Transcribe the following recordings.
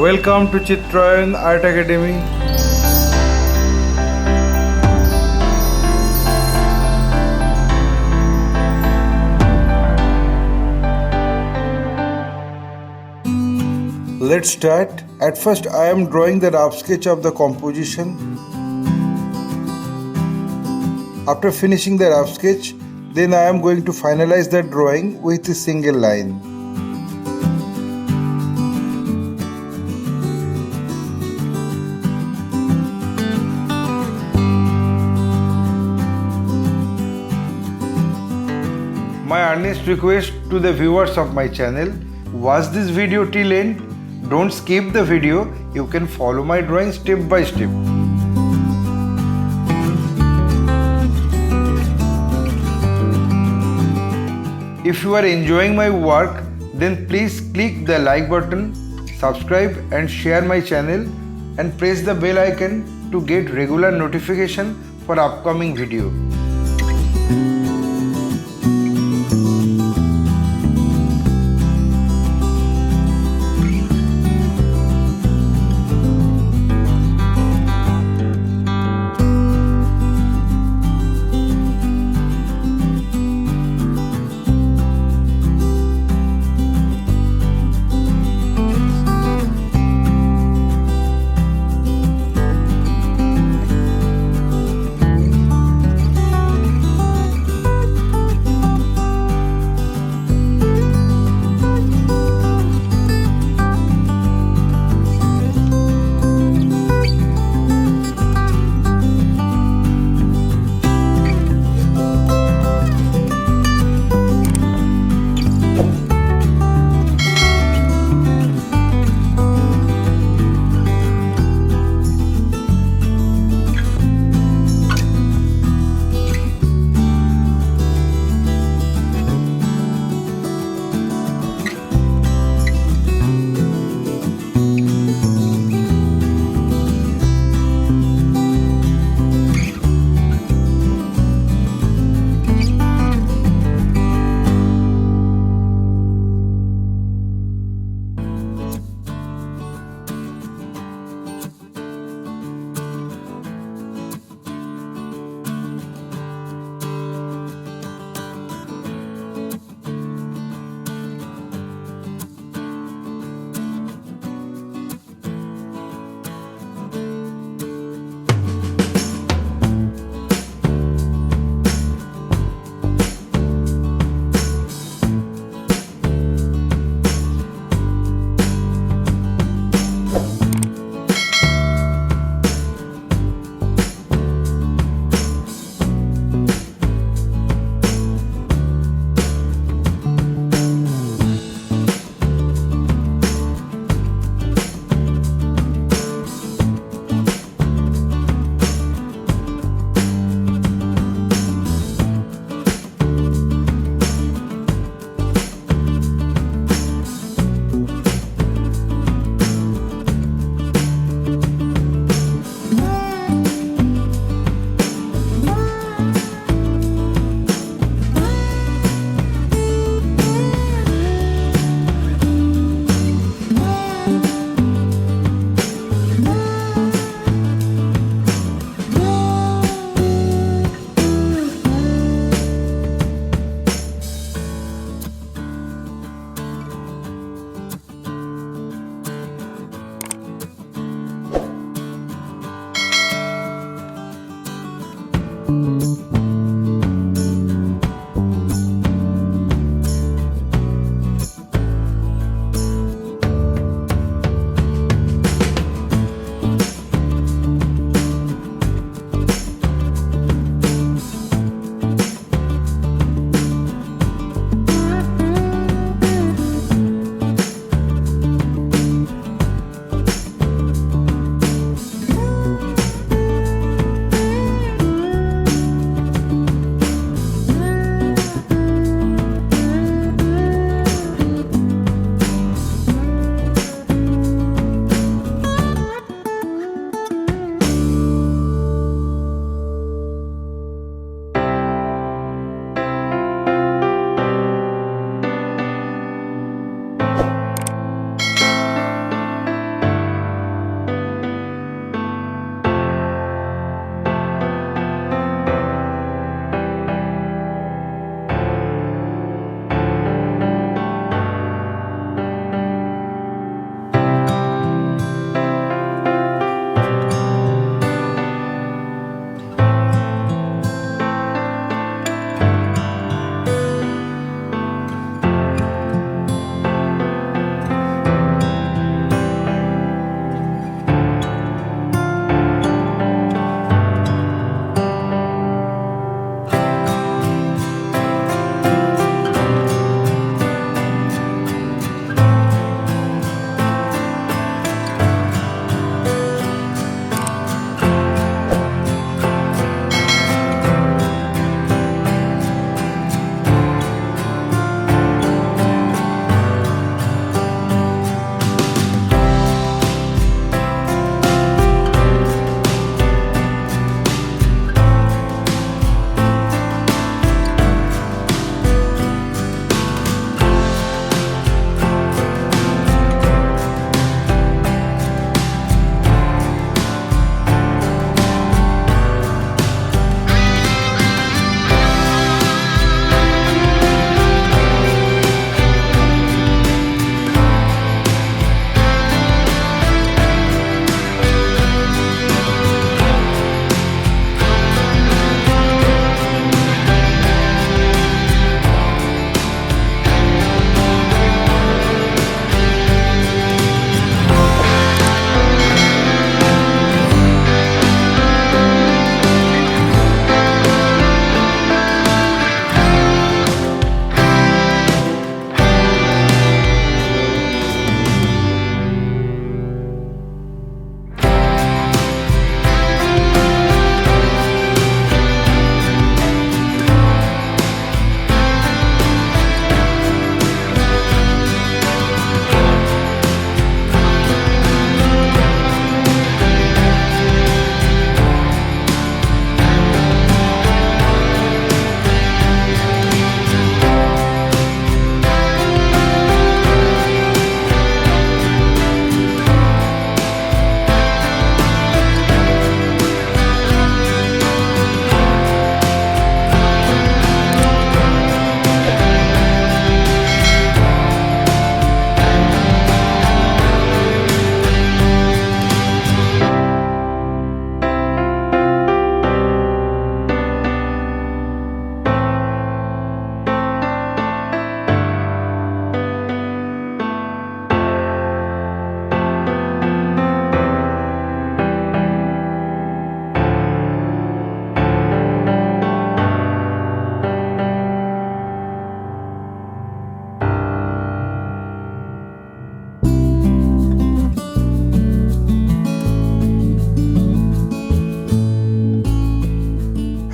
Welcome to Chitrayan Art Academy. Let's start. At first I am drawing the rough sketch of the composition. After finishing the rough sketch, then I am going to finalize the drawing with a single line. My earnest request to the viewers of my channel, watch this video till end. Don't skip the video. You can follow my drawing step by step. If you are enjoying my work, then please click the like button, subscribe and share my channel and press the bell icon to get regular notification for upcoming video.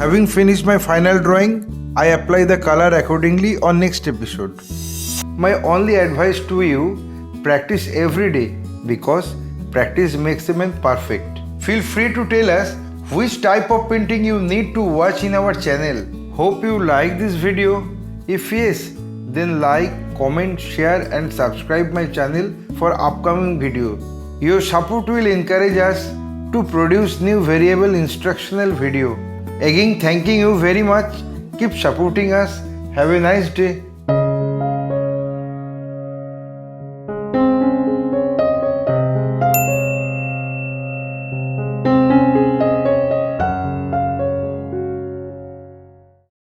Having finished my final drawing, I apply the color accordingly on next episode. My only advice to you, practice every day because practice makes a man perfect. Feel free to tell us which type of painting you need to watch in our channel. Hope you like this video. If yes, then like, comment, share and subscribe my channel for upcoming video. Your support will encourage us to produce new variable instructional video. Again, thanking you very much. Keep supporting us. Have a nice day.